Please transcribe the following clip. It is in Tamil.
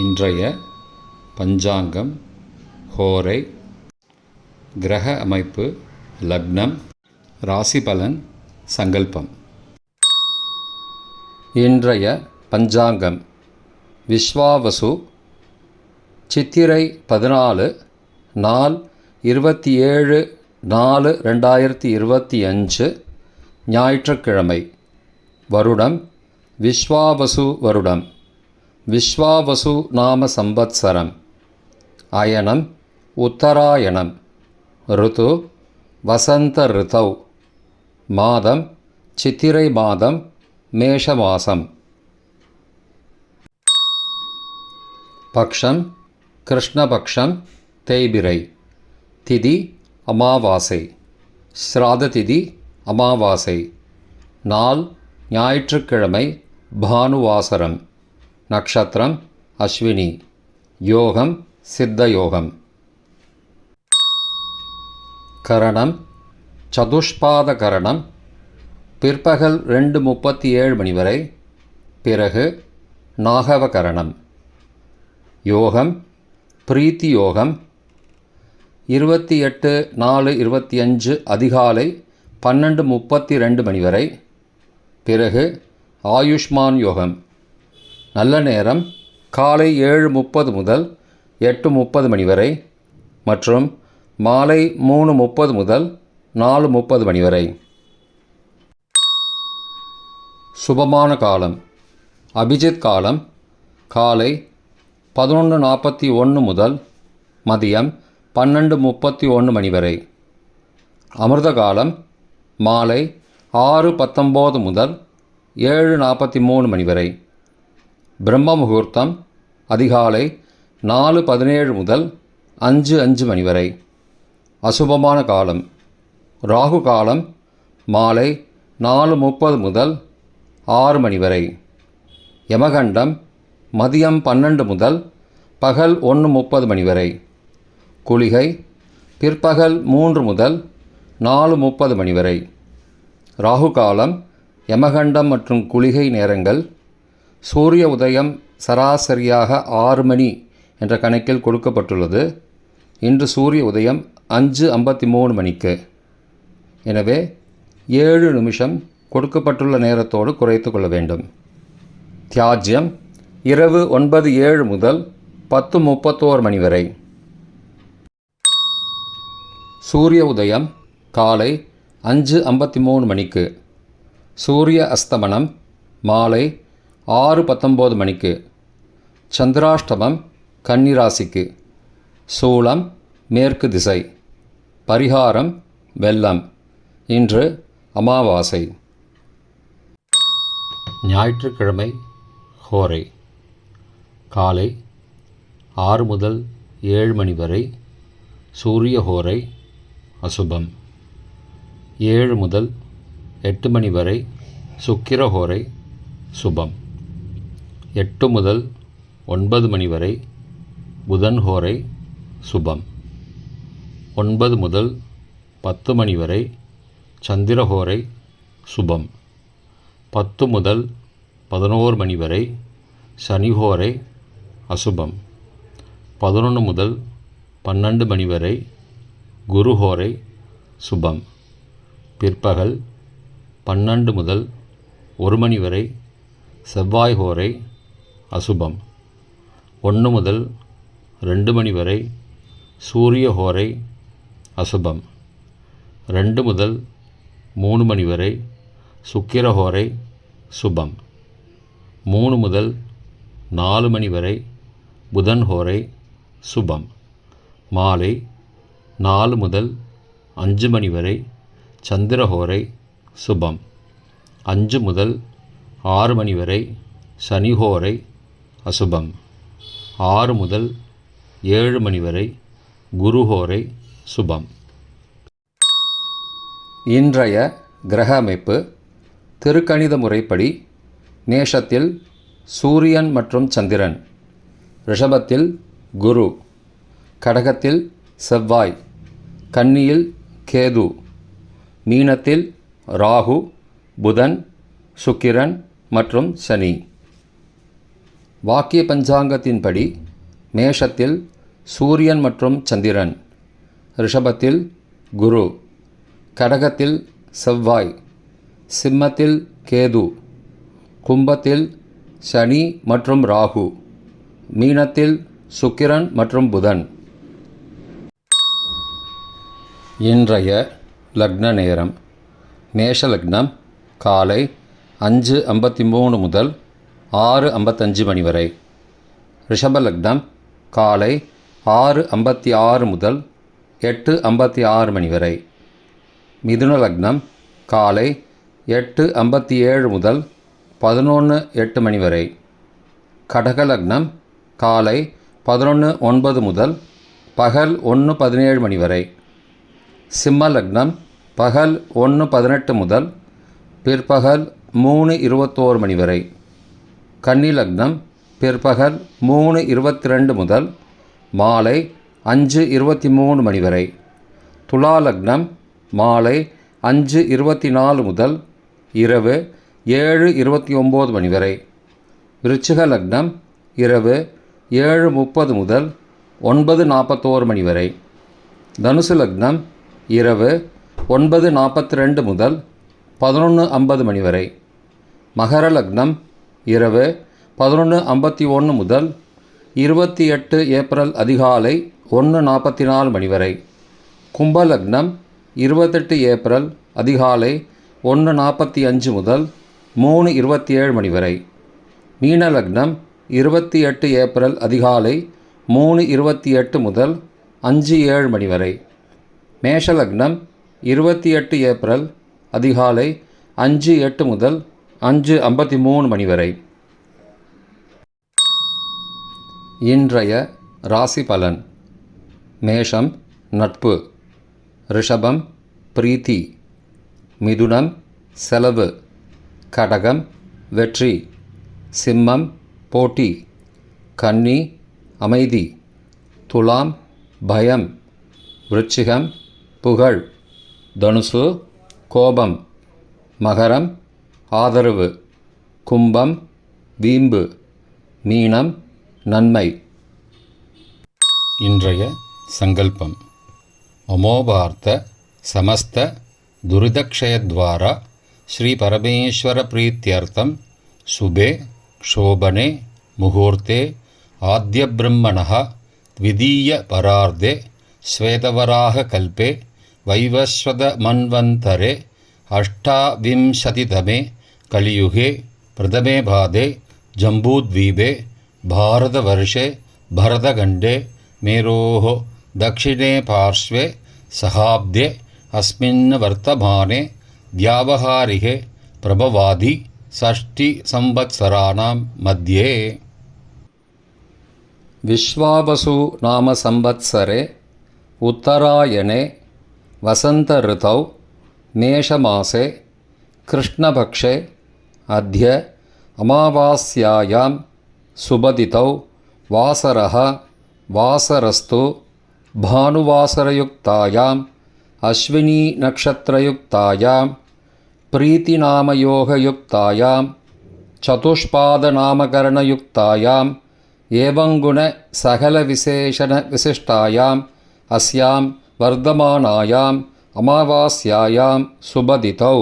இன்றைய பஞ்சாங்கம், ஹோரை, கிரக அமைப்பு, லக்னம், ராசி பலன், சங்கல்பம். இன்றைய பஞ்சாங்கம் விஸ்வாவசு, சித்திரை 14, நாள் 27/4/2025, ஞாயிற்றுக்கிழமை. வருடம் விஸ்வாவசு வருடம். விஸ்வாவசு நாம சம்பத்சரம். அயனம் உத்தராயணம். ருது வசந்த ரிதௌ. மாதம் சித்திரை மாதம், மேஷ மாசம். பக்ஷம் கிருஷ்ணபக்ஷம், தேய்பிரை. திதி அமாவாசை. ஸ்ராத திதி அமாவாசை. நாள் ஞாயிற்றுக்கிழமை, பானுவாசரம். நக்ஷத்திரம் அஸ்வினி. யோகம் சித்த யோகம். கரணம் சதுஷ்பாத கரணம். பிற்பகல் 2:37 மணி வரை. பிறகு நாகவ கரணம். யோகம் பிரீத்தி யோகம். 28/4/25 அதிகாலை 12:32 மணி வரை. பிறகு ஆயுஷ்மான் யோகம். நல்ல நேரம் காலை 7:30 முதல் 8:30 மணி வரை மற்றும் மாலை 3:30 முதல் 4:30 மணி வரை. சுபமான காலம். அபிஜித் காலம் காலை 11:41 முதல் மதியம் 12:31 மணி வரை. அமிர்த காலம் மாலை 6:19 முதல் 7:43 மணி வரை. பிரம்ம முகூர்த்தம் அதிகாலை 4:17 முதல் 5:05 மணி வரை. அசுபமான காலம். ராகு காலம் மாலை 4:30 முதல் 6 மணி வரை. யமகண்டம் மதியம் 12 முதல் பகல் 1:30 மணி வரை. குளிகை பிற்பகல் 3 முதல் 4:30 மணி வரை. ராகு காலம், யமகண்டம் மற்றும் குளிகை நேரங்கள். சூரிய உதயம் சராசரியாக 6 மணி என்ற கணக்கில் கொடுக்கப்பட்டுள்ளது. இன்று சூரிய உதயம் 5:53 மணிக்கு. எனவே 7 நிமிஷம் கொடுக்கப்பட்டுள்ள நேரத்தோடு குறைத்து கொள்ள வேண்டும். தியாஜ்யம் இரவு 9:07 முதல் 10:31 மணி வரை. சூரிய உதயம் காலை 5:53 மணிக்கு. சூரிய அஸ்தமனம் மாலை 6:19 மணிக்கு. சந்திராஷ்டமம் கன்னிராசிக்கு. சூலம் மேற்கு திசை. பரிகாரம் வெல்லம். இன்று அமாவாசை. ஞாயிற்றுக்கிழமை ஹோரை. காலை 6 முதல் 7 மணி வரை சூரிய ஹோரை அசுபம். 7 முதல் 8 மணி வரை சுக்கிர ஹோரை சுபம். 8 முதல் 9 மணி வரை புதன் ஹோரை சுபம். 9 முதல் 10 மணி வரை சந்திர ஹோரை சுபம். 10 முதல் 11 மணி வரை சனி ஹோரை அசுபம். 11 முதல் 12 மணி வரை குரு ஹோரை சுபம். பிற்பகல் 12 முதல் 1 மணி வரை செவ்வாய் ஹோரை அசுபம். 1 முதல் 2 மணி வரை சூரிய ஹோரை அசுபம். 2 முதல் 3 மணி வரை சுக்கிர ஹோரை சுபம். 3 முதல் 4 மணி வரை புதன் ஹோரை சுபம். மாலை 4 முதல் 5 மணி வரை சந்திர ஹோரை சுபம். 5 முதல் 6 மணி வரை சனி ஹோரை அசுபம். 6 முதல் 7 மணி வரை குரு ஹோரை சுபம். இன்றைய கிரக அமைப்பு திருக்கணித முறைப்படி மேஷத்தில் சூரியன் மற்றும் சந்திரன், ரிஷபத்தில் குரு, கடகத்தில் செவ்வாய், கன்னியில் கேது, மீனத்தில் ராகு, புதன், சுக்கிரன் மற்றும் சனி. வாக்கிய பஞ்சாங்கத்தின்படி மேஷத்தில் சூரியன் மற்றும் சந்திரன், ரிஷபத்தில் குரு, கடகத்தில் செவ்வாய், சிம்மத்தில் கேது, கும்பத்தில் சனி மற்றும் ராகு, மீனத்தில் சுக்கிரன் மற்றும் புதன். இன்றைய லக்ன நேரம்: மேஷ லக்னம் காலை 5:53 முதல் 6:55 மணி வரை. ரிஷப லக்னம் காலை 6:56 முதல் 8:56 மணி வரை. மிதுன லக்னம் காலை 8:57 முதல் 11:08 மணி வரை. கடக லக்னம் காலை 11:09 முதல் பகல் 1:17 மணி வரை. சிம்ம லக்னம் பகல் 1:18 முதல் பிற்பகல் 3:21 மணி வரை. கன்னி லக்னம் பிற்பகல் 3:22 முதல் மாலை 5:23 மணி வரை. துலா லக்னம் மாலை 5:24 முதல் இரவு 7:29 மணி வரை. விருச்சிக லக்னம் இரவு 7:30 முதல் 9:41 மணி வரை. தனுசு லக்னம் இரவு 9:42 முதல் 11:50 மணி வரை. மகர லக்னம் இரவு 11:51 முதல் 28 ஏப்ரல் அதிகாலை 1:44 மணி வரை. கும்ப லக்னம் 28 ஏப்ரல் அதிகாலை 1:45 முதல் 3:27 மணி வரை. மீன லக்னம் 28 ஏப்ரல் அதிகாலை 3:28 முதல் 5:07 மணி வரை. மேஷ லக்னம் 28 ஏப்ரல் அதிகாலை 5:08 முதல் 5:53 மணி வரை. இன்றைய ராசி பலன்: மேஷம் நட்பு, ரிஷபம் பிரீத்தி, மிதுனம் செலவு, கடகம் வெற்றி, சிம்மம் போட்டி, கன்னி அமைதி, துலாம் பயம், விருச்சிகம் புகழ், தனுசு கோபம், மகரம் ஆதரவு, கும்பம் வீம்பு, மீனம் நன்மை. இன்றைய சங்கல்பம்: அமோபார்த்த சமஸ்த துரிதக்ஷயத்வாரா ஸ்ரீ பரமேஸ்வர பிரீத்யர்த்தம் சுபே க்ஷோபனே முகூர்த்தே ஆத்ய பிரம்மணः த்விதீய பரார்த்தே ஸ்வேதவராக கல்பே வைவஸ்வத மன்வந்தரே அஷ்டாவிம்சதிதமே கலியுகே பிரதமே பாதே ஜம்பூத்வீபே பாரதவர்ஷே பரதகண்டே மேரோः தக்ஷிணே பார்ஷ்வே சகாப்தே அஸ்மின் வர்த்தமானே வியாவஹாரிகே பிரபவாதி षष्टि संवत्सराणां मध्ये. विश्वावसु नाम संवत्सरे उत्तरायणे वसंत ऋतौ मेषमासे कृष्णपक्षे अद्य अमावास्यायां सुबदितौ वासरः वासरस्तु भानुवासरयुक्तायाम् अश्विनी नक्षत्रयुक्तायां प्रीतिनामयोगयुक्तायां चतुष्पादनामकरणयुक्तायां एवंगुण सकलविशेषणविशिष्टायाम् अस्यां वर्धमानायाम् अमावास्यायां सुबदितौ